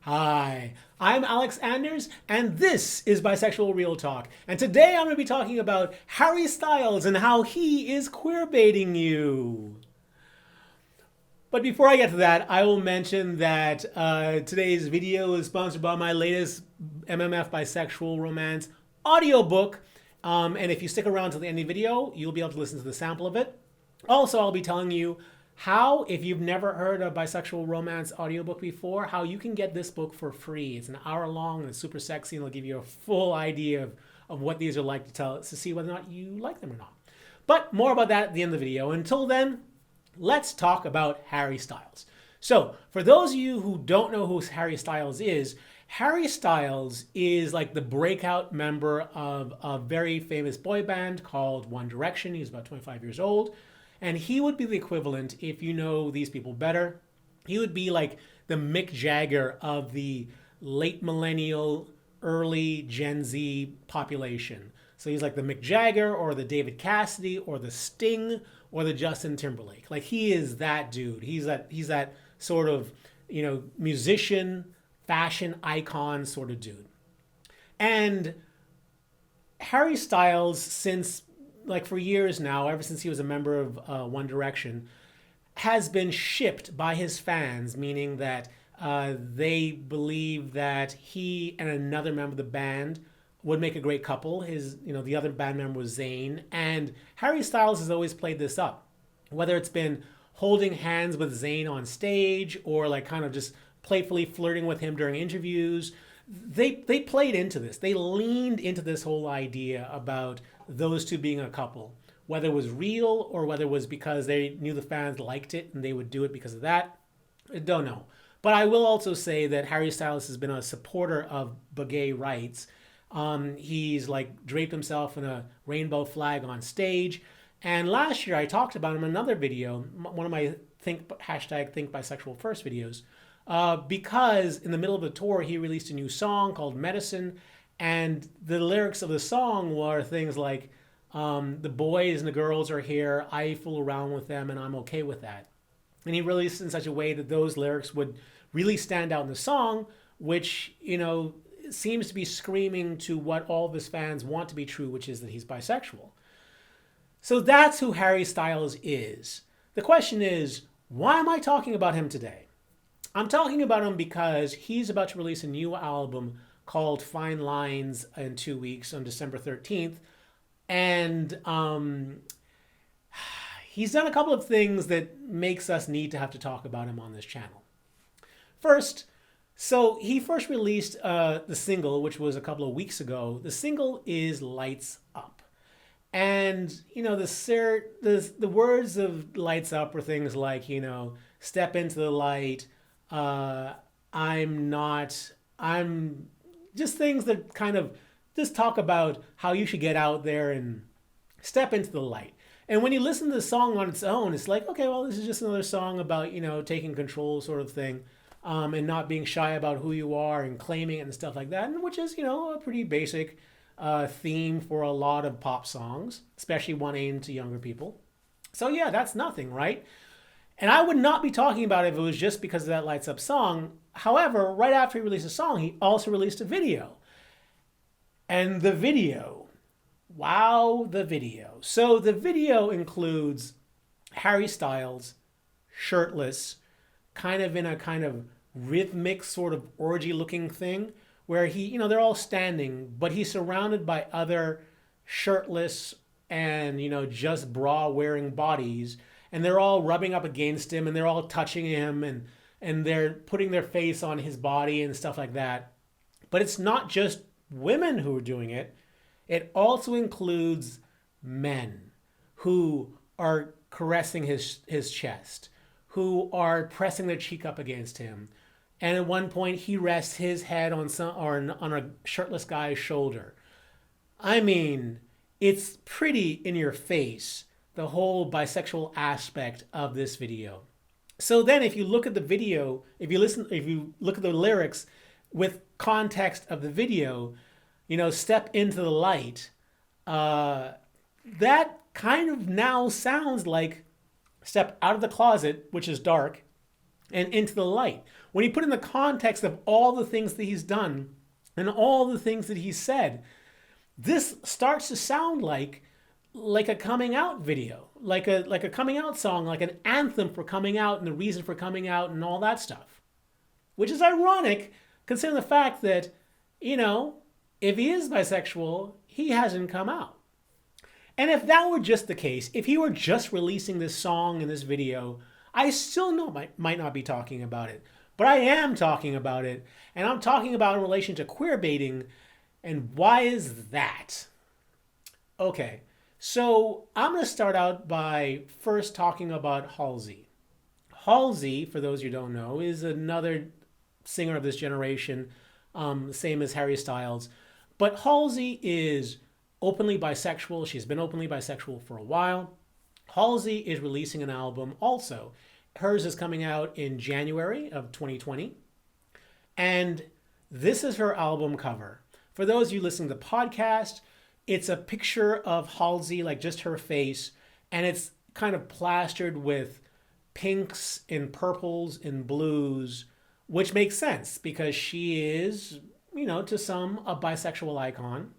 Hi, I'm Alex Anders, and this is Bisexual Real Talk. And today I'm going to be talking about Harry Styles and how he is queerbaiting you. But before I get to that, I will mention that today's video is sponsored by my latest MMF Bisexual Romance audiobook. And if you stick around to the end of the video, you'll be able to listen to the sample of it. Also, I'll be telling you how, if you've never heard a bisexual romance audiobook before, how you can get this book for free. It's an hour long and it's super sexy, and it'll give you a full idea of what these are like to see whether or not you like them or not. But more about that at the end of the video. Until then, let's talk about Harry Styles. So, for those of you who don't know who Harry Styles is like the breakout member of a very famous boy band called One Direction. He's about 25 years old. And he would be the equivalent, if you know these people better, he would be like the Mick Jagger of the late millennial, early Gen Z population. So he's like the Mick Jagger or the David Cassidy or the Sting or the Justin Timberlake. Like, he is that dude. He's that sort of, musician, fashion icon sort of dude. And Harry Styles, for years now, ever since he was a member of One Direction, has been shipped by his fans, meaning that they believe that he and another member of the band would make a great couple. The other band member was Zayn, and Harry Styles has always played this up, whether it's been holding hands with Zayn on stage or like kind of just playfully flirting with him during interviews. They played into this. They leaned into this whole idea about those two being a couple, whether it was real or whether it was because they knew the fans liked it and they would do it because of that. I don't know. But I will also say that Harry Styles has been a supporter of gay rights. He's like draped himself in a rainbow flag on stage. And last year I talked about him in another video, one of my Think Bisexual First videos, because in the middle of the tour he released a new song called Medicine. And the lyrics of the song were things like, the boys and the girls are here, I fool around with them, and I'm okay with that. And he released it in such a way that those lyrics would really stand out in the song, which, seems to be screaming to what all of his fans want to be true, which is that he's bisexual. So that's who Harry Styles is. The question is, why am I talking about him today? I'm talking about him because he's about to release a new album called Fine Lines in 2 weeks on December 13th. And he's done a couple of things that makes us need to have to talk about him on this channel. First, so he first released the single, which was a couple of weeks ago. The single is Lights Up. And, the words of Lights Up are things like, step into the light, I'm just things that kind of just talk about how you should get out there and step into the light. And when you listen to the song on its own, it's like, okay, well, this is just another song about, taking control sort of thing, and not being shy about who you are and claiming it and stuff like that, and which is, a pretty basic theme for a lot of pop songs, especially one aimed to younger people. So yeah, that's nothing, right? And I would not be talking about it if it was just because of that Lights Up song. However, right after he released a song, he also released a video. And the video, wow, the video. So the video includes Harry Styles, shirtless, kind of in a kind of rhythmic sort of orgy-looking thing, where they're all standing, but he's surrounded by other shirtless and, just bra-wearing bodies, and they're all rubbing up against him, and they're all touching him, and they're putting their face on his body and stuff like that. But it's not just women who are doing it. It also includes men who are caressing his chest, who are pressing their cheek up against him. And at one point, he rests his head on a shirtless guy's shoulder. I mean, it's pretty in your face, the whole bisexual aspect of this video. So then if you look at the video, if you look at the lyrics with context of the video, step into the light, that kind of now sounds like step out of the closet, which is dark, and into the light, when you put in the context of all the things that he's done and all the things that he's said, this starts to sound like a coming out video, like a coming out song, like an anthem for coming out and the reason for coming out and all that stuff. Which is ironic considering the fact that, you know, if he is bisexual, he hasn't come out. And if that were just the case, if he were just releasing this song and this video, I still might not be talking about it. But I am talking about it, and I'm talking about in relation to queerbaiting. And why is that? Okay, so I'm going to start out by first talking about Halsey. Halsey, for those you don't know, is another singer of this generation, same as Harry Styles. But Halsey is openly bisexual. She's been openly bisexual for a while. Halsey is releasing an album also. Hers is coming out in January of 2020. And this is her album cover. For those of you listening to the podcast, it's a picture of Halsey, like just her face, and it's kind of plastered with pinks and purples and blues, which makes sense because she is, you know, to some, a bisexual icon.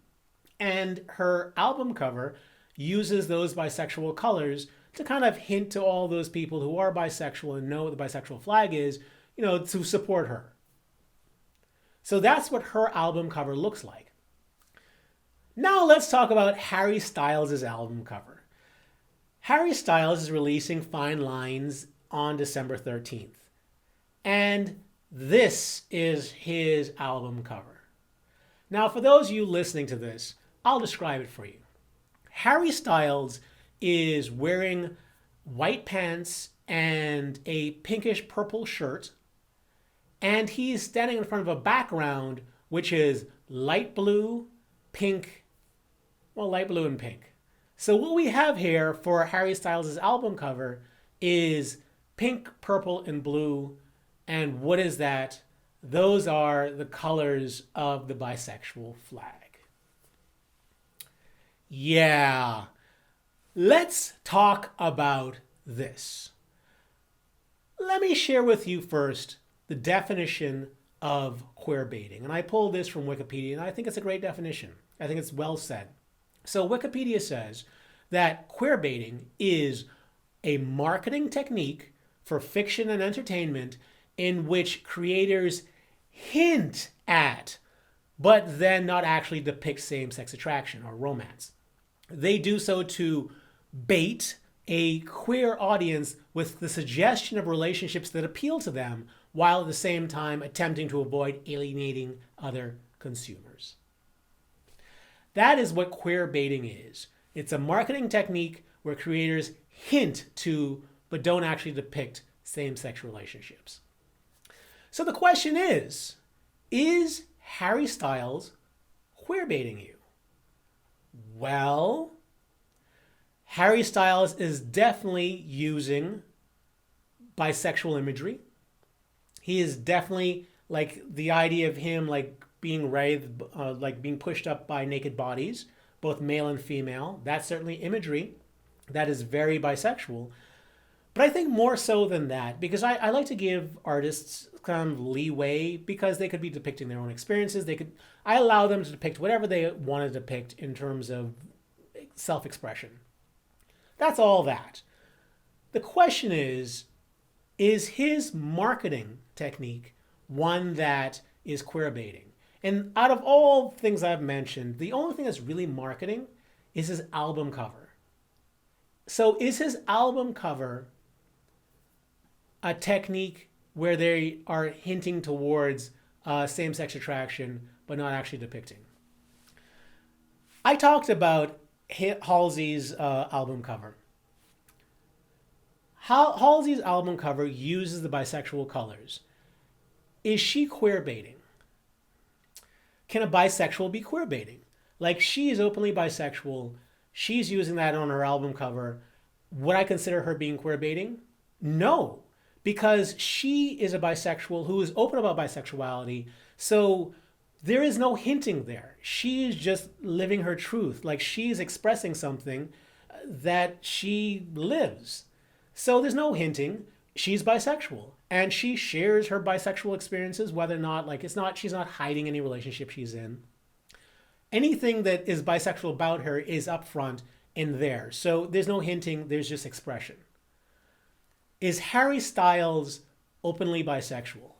And her album cover uses those bisexual colors to kind of hint to all those people who are bisexual and know what the bisexual flag is, you know, to support her. So that's what her album cover looks like. Now let's talk about Harry Styles' album cover. Harry Styles is releasing Fine Lines on December 13th. And this is his album cover. Now, for those of you listening to this, I'll describe it for you. Harry Styles is wearing white pants and a pinkish purple shirt, and he's standing in front of a background which is light blue, pink, well, light blue and pink. So what we have here for Harry Styles' album cover is pink, purple, and blue. And what is that? Those are the colors of the bisexual flag. Yeah. Let's talk about this. Let me share with you first the definition of queerbaiting. And I pulled this from Wikipedia, and I think it's a great definition. I think it's well said. So Wikipedia says that queerbaiting is a marketing technique for fiction and entertainment in which creators hint at, but then not actually depict same-sex attraction or romance. They do so to bait a queer audience with the suggestion of relationships that appeal to them, while at the same time attempting to avoid alienating other consumers. That is what queerbaiting is. It's a marketing technique where creators hint to, but don't actually depict same-sex relationships. So the question is Harry Styles queerbaiting you? Well, Harry Styles is definitely using bisexual imagery. He is definitely, like, the idea of him like being writhed, like being pushed up by naked bodies, both male and female. That's certainly imagery that is very bisexual. But I think more so than that, because I like to give artists kind of leeway because they could be depicting their own experiences. I allow them to depict whatever they want to depict in terms of self-expression. That's all that. The question is his marketing technique one that is queerbaiting? And out of all things I've mentioned, the only thing that's really marketing is his album cover. So is his album cover a technique where they are hinting towards same-sex attraction, but not actually depicting? I talked about Halsey's album cover. Halsey's album cover uses the bisexual colors. Is she queerbaiting? Can a bisexual be queerbaiting? Like, she is openly bisexual. She's using that on her album cover. Would I consider her being queerbaiting? No, because she is a bisexual who is open about bisexuality. So there is no hinting there. She is just living her truth. Like, she's expressing something that she lives. So there's no hinting. she's bisexual and she shares her bisexual experiences, whether or not, like, she's not hiding any relationship she's in. Anything that is bisexual about her is upfront in there. So there's no hinting, there's just expression. Is Harry Styles openly bisexual?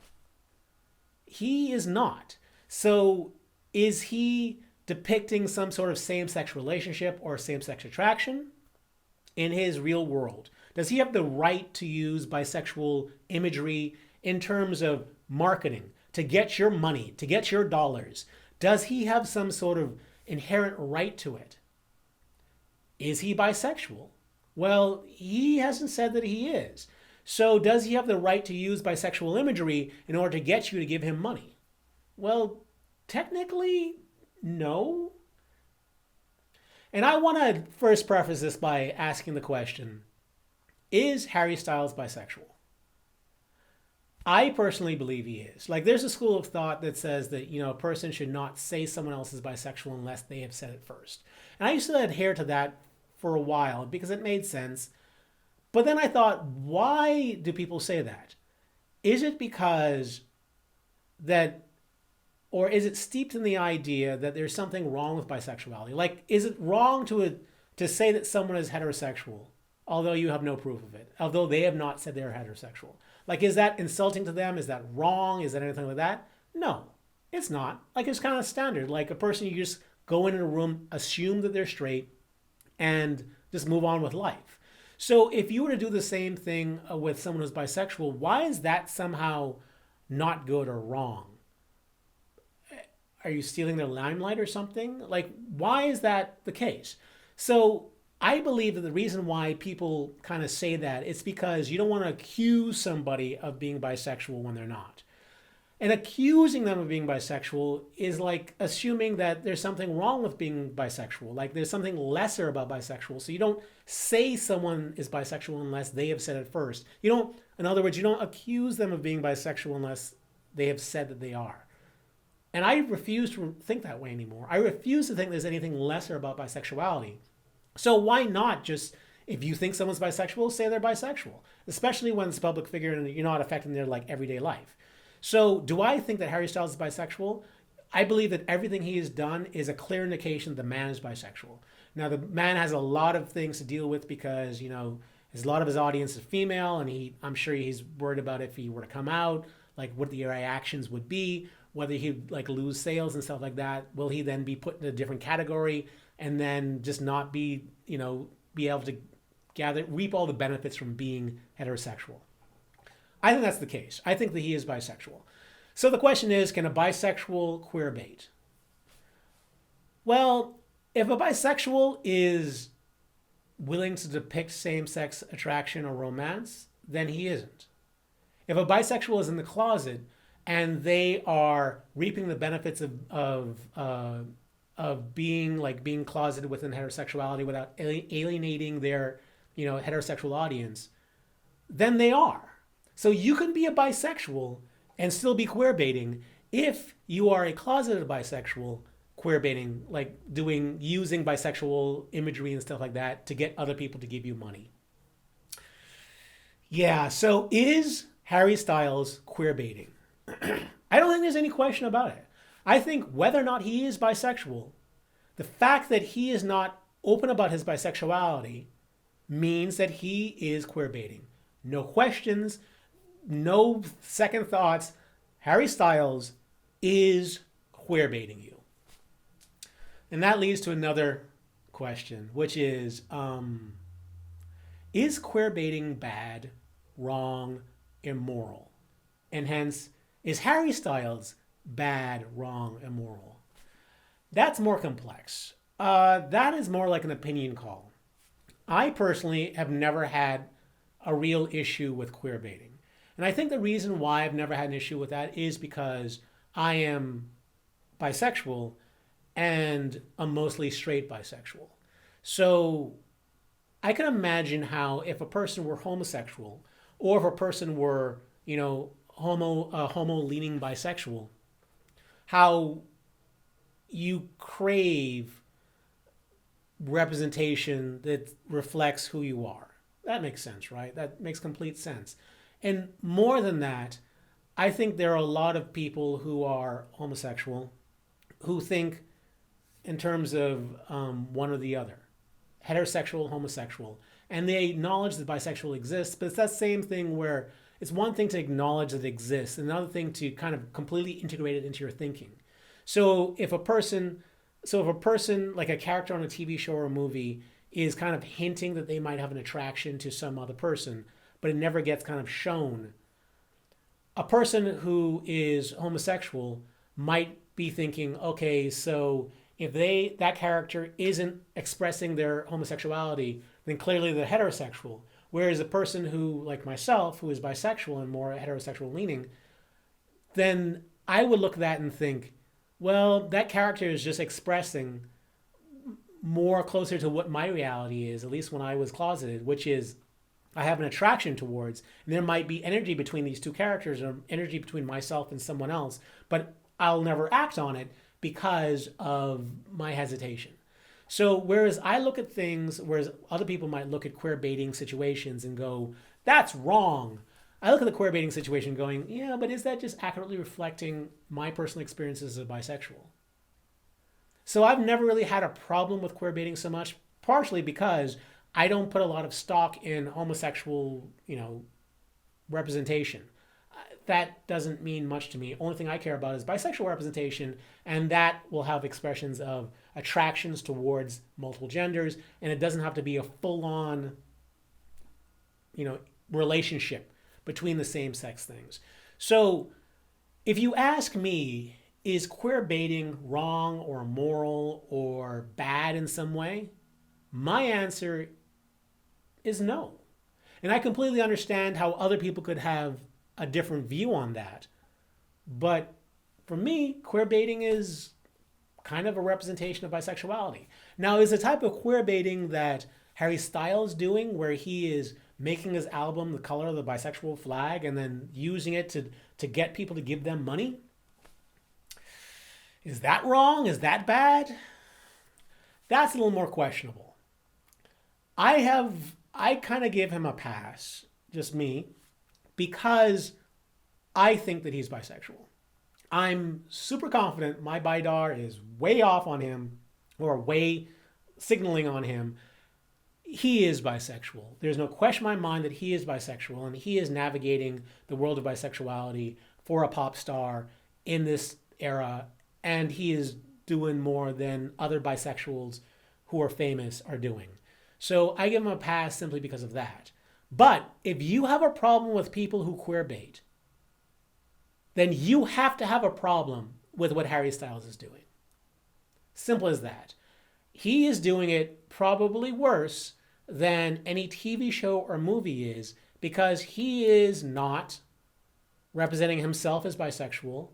He is not. So is he depicting some sort of same-sex relationship or same-sex attraction in his real world? Does he have the right to use bisexual imagery in terms of marketing, to get your money, to get your dollars? Does he have some sort of inherent right to it? Is he bisexual? Well, he hasn't said that he is. So does he have the right to use bisexual imagery in order to get you to give him money? Well, technically, no. And I want to first preface this by asking the question, is Harry Styles bisexual? I personally believe he is. Like, there's a school of thought that says that, a person should not say someone else is bisexual unless they have said it first. And I used to adhere to that for a while because it made sense. But then I thought, why do people say that? Is it because that, or is it steeped in the idea that there's something wrong with bisexuality? Like, is it wrong to say that someone is heterosexual, although you have no proof of it, although they have not said they're heterosexual? Like, is that insulting to them? Is that wrong? Is that anything like that? No, it's not. Like, it's kind of standard. Like, a person, you just go in a room, assume that they're straight, and just move on with life. So if you were to do the same thing with someone who's bisexual, why is that somehow not good or wrong? Are you stealing their limelight or something? Like, why is that the case? So I believe that the reason why people kind of say that is because you don't want to accuse somebody of being bisexual when they're not. And accusing them of being bisexual is like assuming that there's something wrong with being bisexual. Like, there's something lesser about bisexual. So you don't say someone is bisexual unless they have said it first. In other words, you don't accuse them of being bisexual unless they have said that they are. And I refuse to think that way anymore. I refuse to think there's anything lesser about bisexuality. So why not just, if you think someone's bisexual, say they're bisexual, especially when it's a public figure and you're not affecting their everyday life. So do I think that Harry Styles is bisexual? I believe that everything he has done is a clear indication that the man is bisexual. Now, the man has a lot of things to deal with because, a lot of his audience is female, and I'm sure he's worried about if he were to come out, like what the reactions would be, whether he'd lose sales and stuff like that. Will he then be put in a different category and then just not be able to reap all the benefits from being heterosexual? I think that's the case. I think that he is bisexual. So the question is, can a bisexual queerbait? Well, if a bisexual is willing to depict same-sex attraction or romance, then he isn't. If a bisexual is in the closet and they are reaping the benefits of being closeted within heterosexuality without alienating their heterosexual audience, then they are. So you can be a bisexual and still be queerbaiting if you are a closeted bisexual queerbaiting, using bisexual imagery and stuff like that to get other people to give you money. Yeah, so is Harry Styles queerbaiting? I don't think there's any question about it. I think whether or not he is bisexual, the fact that he is not open about his bisexuality means that he is queerbaiting. No questions, no second thoughts. Harry Styles is queerbaiting you. And that leads to another question, which is queerbaiting bad, wrong, immoral? And hence, is Harry Styles bad, wrong, immoral? That's more complex. That is more like an opinion call. I personally have never had a real issue with queerbaiting. And I think the reason why I've never had an issue with that is because I am bisexual and a mostly straight bisexual. So I can imagine how if a person were homosexual or if a person were, homo-leaning bisexual, how you crave representation that reflects who you are. That makes sense, right? That makes complete sense. And more than that, I think there are a lot of people who are homosexual who think in terms of one or the other, heterosexual, homosexual. And they acknowledge that bisexual exists, but it's that same thing where it's one thing to acknowledge that it exists, another thing to kind of completely integrate it into your thinking. So if a person, like a character on a TV show or a movie, is kind of hinting that they might have an attraction to some other person, but it never gets kind of shown, a person who is homosexual might be thinking, okay, so if that character isn't expressing their homosexuality, then clearly they're heterosexual. Whereas a person who, like myself, who is bisexual and more heterosexual leaning, then I would look at that and think, well, that character is just expressing more closer to what my reality is, at least when I was closeted, which is I have an attraction towards, and there might be energy between these two characters or energy between myself and someone else, but I'll never act on it because of my hesitation. So whereas I look at things, whereas other people might look at queer baiting situations and go, that's wrong. I look at the queer baiting situation going, yeah, but is that just accurately reflecting my personal experiences as a bisexual? So I've never really had a problem with queer baiting so much, partially because I don't put a lot of stock in homosexual, representation. That doesn't mean much to me. Only thing I care about is bisexual representation, and that will have expressions of attractions towards multiple genders, and it doesn't have to be a full-on, relationship between the same-sex things. So if you ask me, is queer baiting wrong or immoral or bad in some way? My answer is no. And I completely understand how other people could have a different view on that. But for me, queer baiting is kind of a representation of bisexuality. Now, is the type of queer baiting that Harry Styles doing, where he is making his album the color of the bisexual flag and then using it to get people to give them money? Is that wrong? Is that bad? That's a little more questionable. I kind of give him a pass, just me, because I think that he's bisexual. I'm super confident my BiDAR is way off on him or way signaling on him. He is bisexual. There's no question in my mind that he is bisexual, and he is navigating the world of bisexuality for a pop star in this era, and he is doing more than other bisexuals who are famous are doing. So I give him a pass simply because of that. But if you have a problem with people who queer bait, then you have to have a problem with what Harry Styles is doing. Simple as that. He is doing it probably worse than any TV show or movie is, because he is not representing himself as bisexual,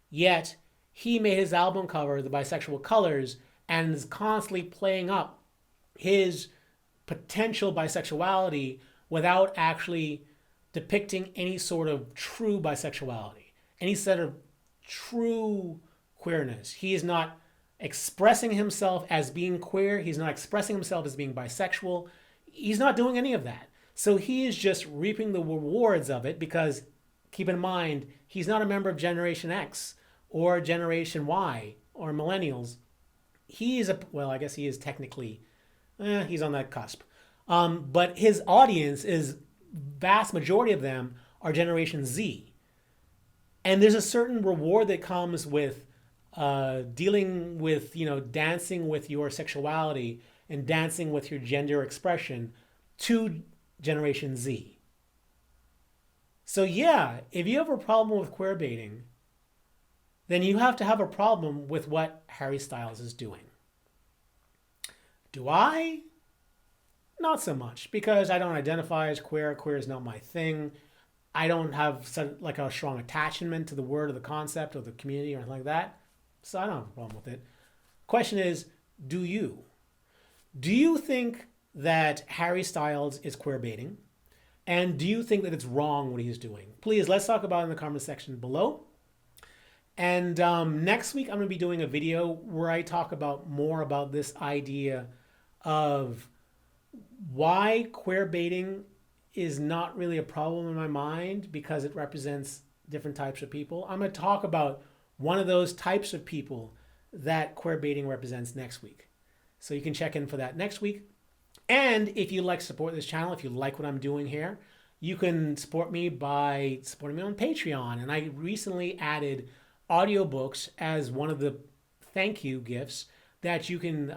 yet he made his album cover the bisexual colors and is constantly playing up his potential bisexuality without actually depicting any sort of true bisexuality, any sort of true queerness. He is not expressing himself as being queer. He's not expressing himself as being bisexual. He's not doing any of that. So he is just reaping the rewards of it because, keep in mind, he's not a member of Generation X or Generation Y or Millennials. He is I guess he is technically, he's on that cusp. But his audience is, vast majority of them are Generation Z. And there's a certain reward that comes with dealing with, dancing with your sexuality and dancing with your gender expression to Generation Z. So yeah, if you have a problem with queer baiting, then you have to have a problem with what Harry Styles is doing. Do I? Not so much, because I don't identify as queer. Queer is not my thing. I don't have like a strong attachment to the word or the concept or the community or anything like that. So I don't have a problem with it. Question is, do you? Do you think that Harry Styles is queer baiting? And do you think that it's wrong what he's doing? Please, let's talk about it in the comment section below. And next week, I'm going to be doing a video where I talk about more about this idea of why queer baiting is not really a problem in my mind because it represents different types of people. I'm going to talk about one of those types of people that Queerbaiting represents next week. So you can check in for that next week. And if you like to support this channel, if you like what I'm doing here, you can support me by supporting me on Patreon. And I recently added audiobooks as one of the thank you gifts that you can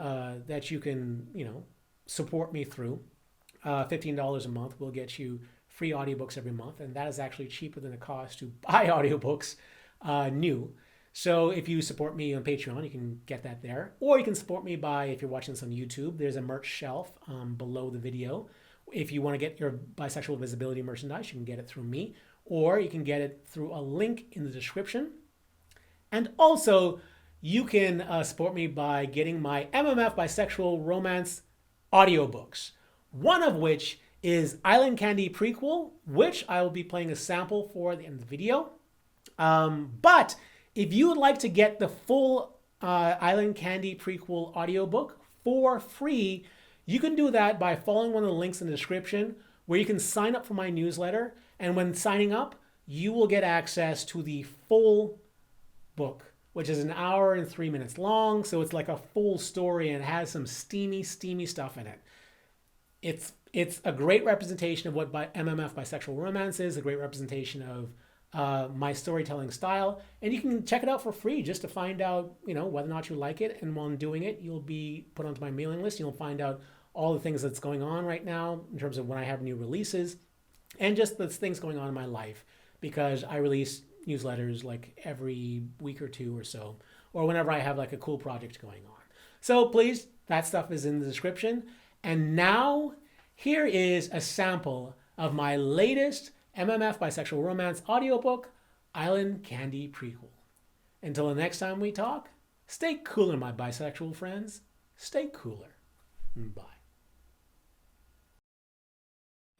support me through. $15 a month will get you free audiobooks every month, and that is actually cheaper than the cost to buy audiobooks new. So if you support me on Patreon, you can get that there. Or you can support me by, if you're watching this on YouTube, there's a merch shelf below the video. If you want to get your bisexual visibility merchandise, you can get it through me, or you can get it through a link in the description. And also, you can support me by getting my MMF Bisexual Romance audiobooks, one of which is Island Candy Prequel, which I will be playing a sample for at the end of the video. But if you would like to get the full Island Candy Prequel audiobook for free, you can do that by following one of the links in the description where you can sign up for my newsletter. And when signing up, you will get access to the full book, which is 1 hour and 3 minutes long. So it's like a full story and it has some steamy stuff in it. It's a great representation of what MMF Bisexual Romance is, a great representation of my storytelling style, and you can check it out for free just to find out, whether or not you like it. And while I'm doing it, you'll be put onto my mailing list. You'll find out all the things that's going on right now in terms of when I have new releases and just the things going on in my life, because I release newsletters like every week or two or so, or whenever I have like a cool project going on. So please, that stuff is in the description. And now here is a sample of my latest MMF Bisexual Romance audiobook, Island Candy Prequel. Until the next time we talk, stay cooler, my bisexual friends. Stay cooler. Bye.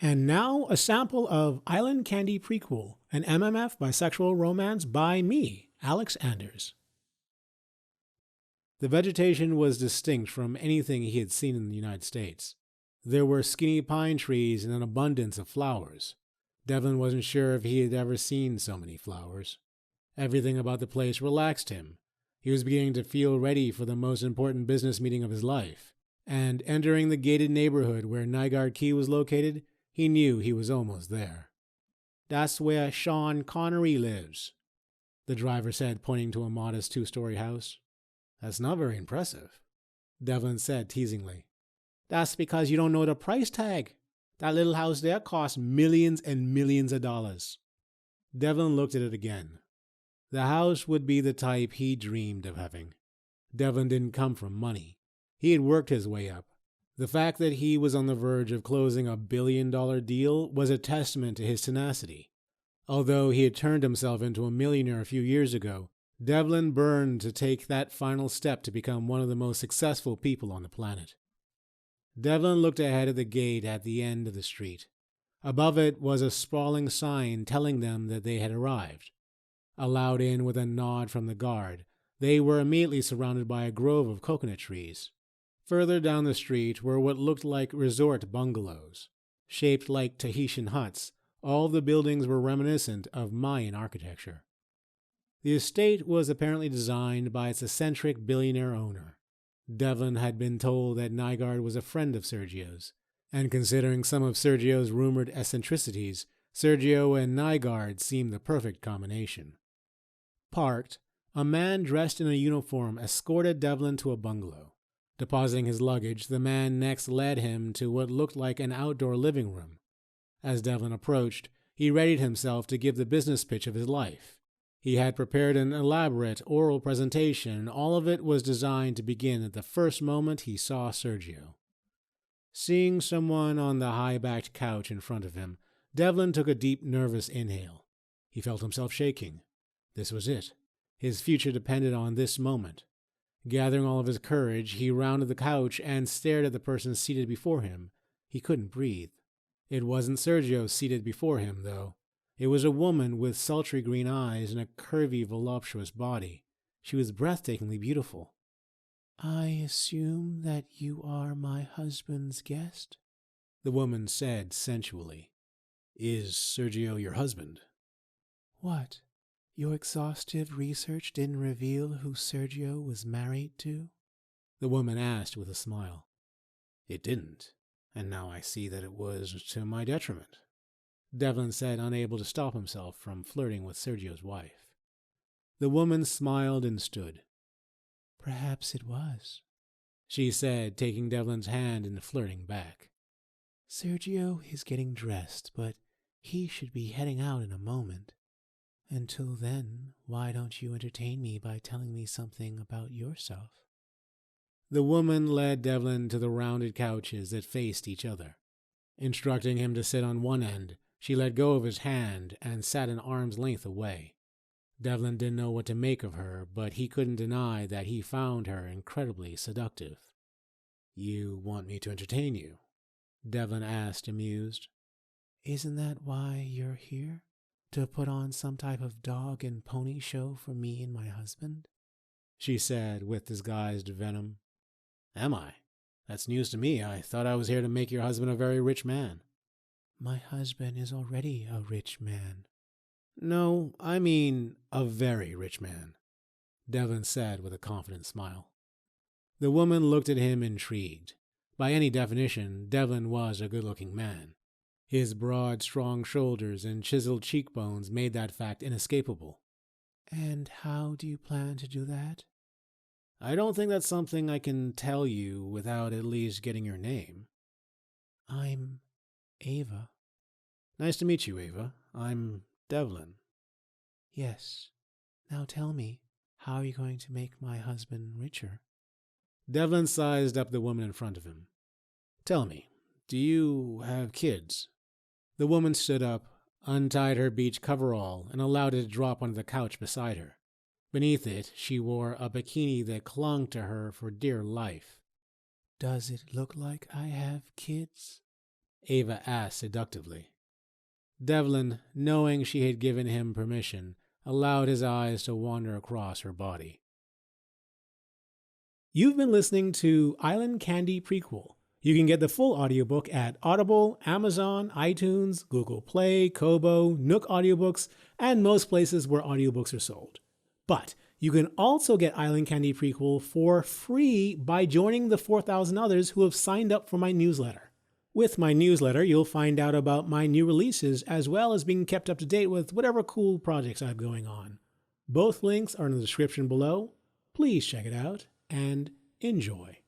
And now a sample of Island Candy Prequel, an MMF Bisexual Romance by me, Alex Anders. The vegetation was distinct from anything he had seen in the United States. There were skinny pine trees and an abundance of flowers. Devlin wasn't sure if he had ever seen so many flowers. Everything about the place relaxed him. He was beginning to feel ready for the most important business meeting of his life. And entering the gated neighborhood where Nygaard Key was located, he knew he was almost there. "That's where Sean Connery lives," the driver said, pointing to a modest 2-story house. "That's not very impressive," Devlin said teasingly. "That's because you don't know the price tag. That little house there costs millions and millions of dollars." Devlin looked at it again. The house would be the type he dreamed of having. Devlin didn't come from money. He had worked his way up. The fact that he was on the verge of closing a billion-dollar deal was a testament to his tenacity. Although he had turned himself into a millionaire a few years ago, Devlin burned to take that final step to become one of the most successful people on the planet. Devlin looked ahead at the gate at the end of the street. Above it was a sprawling sign telling them that they had arrived. Allowed in with a nod from the guard, they were immediately surrounded by a grove of coconut trees. Further down the street were what looked like resort bungalows. Shaped like Tahitian huts, all the buildings were reminiscent of Mayan architecture. The estate was apparently designed by its eccentric billionaire owner. Devlin had been told that Nygaard was a friend of Sergio's, and considering some of Sergio's rumored eccentricities, Sergio and Nygaard seemed the perfect combination. Parked, a man dressed in a uniform escorted Devlin to a bungalow. Depositing his luggage, the man next led him to what looked like an outdoor living room. As Devlin approached, he readied himself to give the business pitch of his life. He had prepared an elaborate oral presentation, and all of it was designed to begin at the first moment he saw Sergio. Seeing someone on the high-backed couch in front of him, Devlin took a deep, nervous inhale. He felt himself shaking. This was it. His future depended on this moment. Gathering all of his courage, he rounded the couch and stared at the person seated before him. He couldn't breathe. It wasn't Sergio seated before him, though. It was a woman with sultry green eyes and a curvy, voluptuous body. She was breathtakingly beautiful. "I assume that you are my husband's guest?" the woman said sensually. Is Sergio your husband? What? Your exhaustive research didn't reveal who Sergio was married to? The woman asked with a smile. It didn't, and now I see that it was to my detriment, Devlin said, unable to stop himself from flirting with Sergio's wife. The woman smiled and stood. Perhaps it was, she said, taking Devlin's hand and flirting back. Sergio is getting dressed, but he should be heading out in a moment. Until then, why don't you entertain me by telling me something about yourself? The woman led Devlin to the rounded couches that faced each other. Instructing him to sit on one end, she let go of his hand and sat an arm's length away. Devlin didn't know what to make of her, but he couldn't deny that he found her incredibly seductive. You want me to entertain you? Devlin asked, amused. Isn't that why you're here? To put on some type of dog and pony show for me and my husband? She said with disguised venom. Am I? That's news to me. I thought I was here to make your husband a very rich man. My husband is already a rich man. No, I mean a very rich man, Devlin said with a confident smile. The woman looked at him intrigued. By any definition, Devlin was a good-looking man. His broad, strong shoulders and chiseled cheekbones made that fact inescapable. And how do you plan to do that? I don't think that's something I can tell you without at least getting your name. I'm Ava. Nice to meet you, Ava. I'm Devlin. Yes. Now tell me, how are you going to make my husband richer? Devlin sized up the woman in front of him. Tell me, do you have kids? The woman stood up, untied her beach coverall, and allowed it to drop onto the couch beside her. Beneath it, she wore a bikini that clung to her for dear life. Does it look like I have kids? Ava asked seductively. Devlin, knowing she had given him permission, allowed his eyes to wander across her body. You've been listening to Island Candy Prequel. You can get the full audiobook at Audible, Amazon, iTunes, Google Play, Kobo, Nook Audiobooks, and most places where audiobooks are sold. But you can also get Island Candy Prequel for free by joining the 4,000 others who have signed up for my newsletter. With my newsletter, you'll find out about my new releases as well as being kept up to date with whatever cool projects I have going on. Both links are in the description below. Please check it out and enjoy.